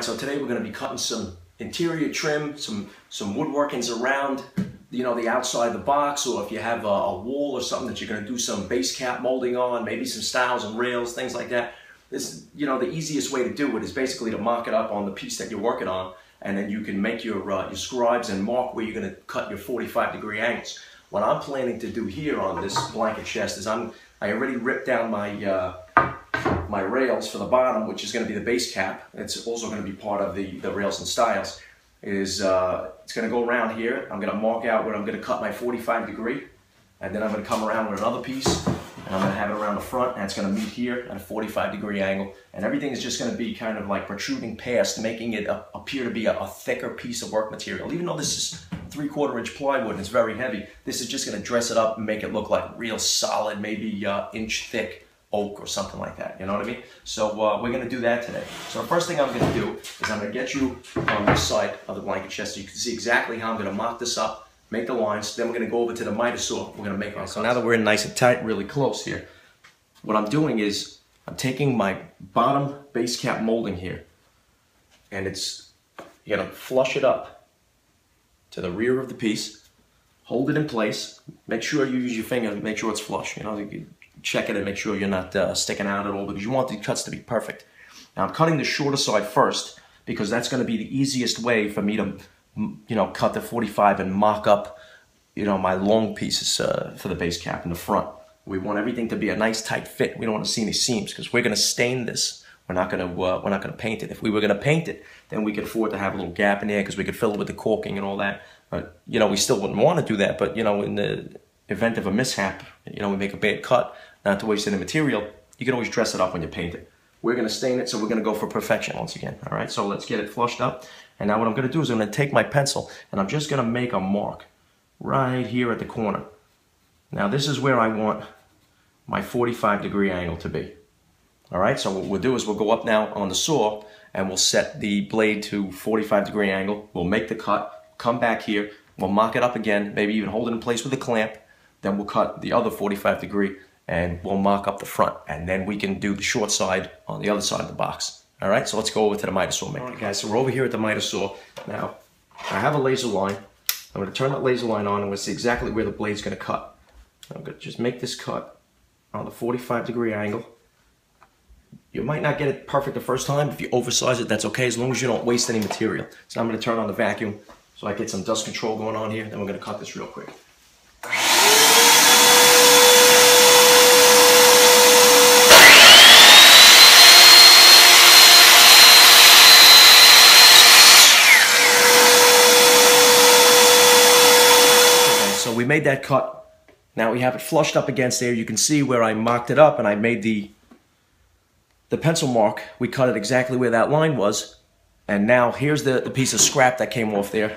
so today we're going to be cutting some interior trim, some woodworkings around, the outside of the box, or if you have a wall or something that you're going to do some base cap molding on, maybe some stiles and rails, things like that. This, the easiest way to do it is basically to mark it up on the piece that you're working on, and then you can make your scribes and mark where you're going to cut your 45-degree angles. What I'm planning to do here on this blanket chest is I already ripped down my rails for the bottom, which is going to be the base cap. It's also going to be part of the rails and stiles. It's going to go around here. I'm going to mark out where I'm going to cut my 45-degree, and then I'm going to come around with another piece, and I'm going to have it around the front, and it's going to meet here at a 45-degree angle, and everything is just going to be kind of like protruding past, making it appear to be a thicker piece of work material. Even though this is 3/4 inch plywood and it's very heavy, this is just going to dress it up and make it look like real solid, maybe inch thick oak or something like that, you know what I mean? So we're going to do that today. So the first thing I'm going to do is I'm going to get you on this side of the blanket chest so you can see exactly how I'm going to mark this up, make the lines, then we're going to go over to the miter saw. We're going to make our cuts. So now that we're in nice and tight, really close here, what I'm doing is I'm taking my bottom base cap molding here, and you're going to flush it up to the rear of the piece, hold it in place, make sure you use your finger and make sure it's flush. You check it and make sure you're not sticking out at all, because you want the cuts to be perfect. Now I'm cutting the shorter side first because that's going to be the easiest way for me to cut the 45 and mock up my long pieces for the base cap in the front. We want everything to be a nice tight fit. We don't want to see any seams because we're going to stain this. We're not going to paint it. If we were going to paint it, then we could afford to have a little gap in there because we could fill it with the caulking and all that. But we still wouldn't want to do that. But in the event of a mishap, we make a bad cut, not to waste any material, you can always dress it up when you paint it. We're going to stain it, so we're going to go for perfection once again. All right, so let's get it flushed up. And now what I'm going to do is I'm going to take my pencil and I'm just going to make a mark right here at the corner. Now this is where I want my 45-degree angle to be. All right, so what we'll do is we'll go up now on the saw and we'll set the blade to 45-degree angle. We'll make the cut, come back here, we'll mark it up again, maybe even hold it in place with a clamp. Then we'll cut the other 45-degree and we'll mark up the front, and then we can do the short side on the other side of the box. All right, so let's go over to the miter saw. All right, guys, so we're over here at the miter saw. Now, I have a laser line. I'm going to turn that laser line on and we'll see exactly where the blade's going to cut. I'm going to just make this cut on the 45-degree angle. You might not get it perfect the first time. If you oversize it, that's okay, as long as you don't waste any material. So I'm going to turn on the vacuum so I get some dust control going on here. Then we're going to cut this real quick. So we made that cut. Now we have it flushed up against there. You can see where I marked it up and I made the pencil mark. We cut it exactly where that line was. And now here's the piece of scrap that came off there.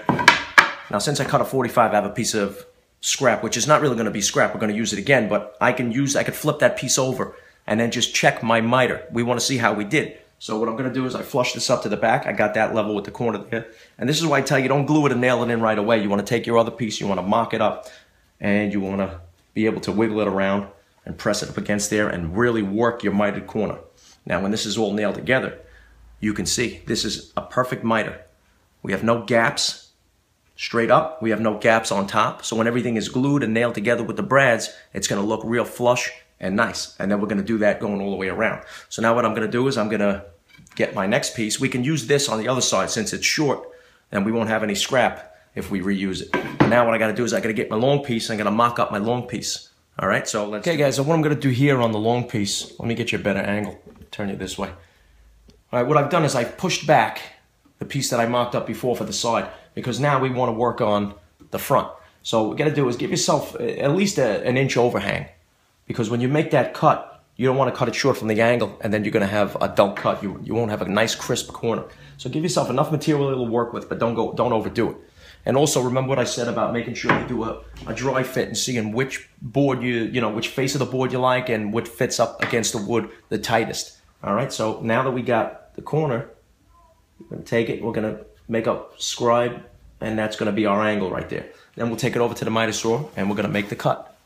Now since I cut a 45, I have a piece of scrap, which is not really going to be scrap. We're going to use it again, but I could flip that piece over and then just check my miter. We want to see how we did. So what I'm going to do is I flush this up to the back. I got that level with the corner there. And this is why I tell you, don't glue it and nail it in right away. You want to take your other piece, you want to mock it up, and you want to be able to wiggle it around and press it up against there and really work your mitered corner. Now when this is all nailed together, you can see this is a perfect miter. We have no gaps straight up. We have no gaps on top. So when everything is glued and nailed together with the brads, it's going to look real flush and nice. And then we're going to do that going all the way around. So now what I'm going to do is I'm going to get my next piece. We can use this on the other side since it's short, and we won't have any scrap if we reuse it. And now what I got to do is I got to get my long piece. I'm going to mock up my long piece. All right, so let's... Okay, guys, so what I'm going to do here on the long piece, let me get you a better angle. Turn you this way. All right, what I've done is I've pushed back the piece that I marked up before for the side, because now we want to work on the front. So what we got to do is give yourself at least an inch overhang, because when you make that cut, you don't want to cut it short from the angle, and then you're going to have a dull cut. You won't have a nice crisp corner. So give yourself enough material to work with, but don't overdo it. And also remember what I said about making sure you do a dry fit and seeing which board which face of the board you like and what fits up against the wood the tightest. All right, so now that we got the corner, we're going to take it, we're going to make a scribe, and that's going to be our angle right there. Then we'll take it over to the miter saw and we're going to make the cut.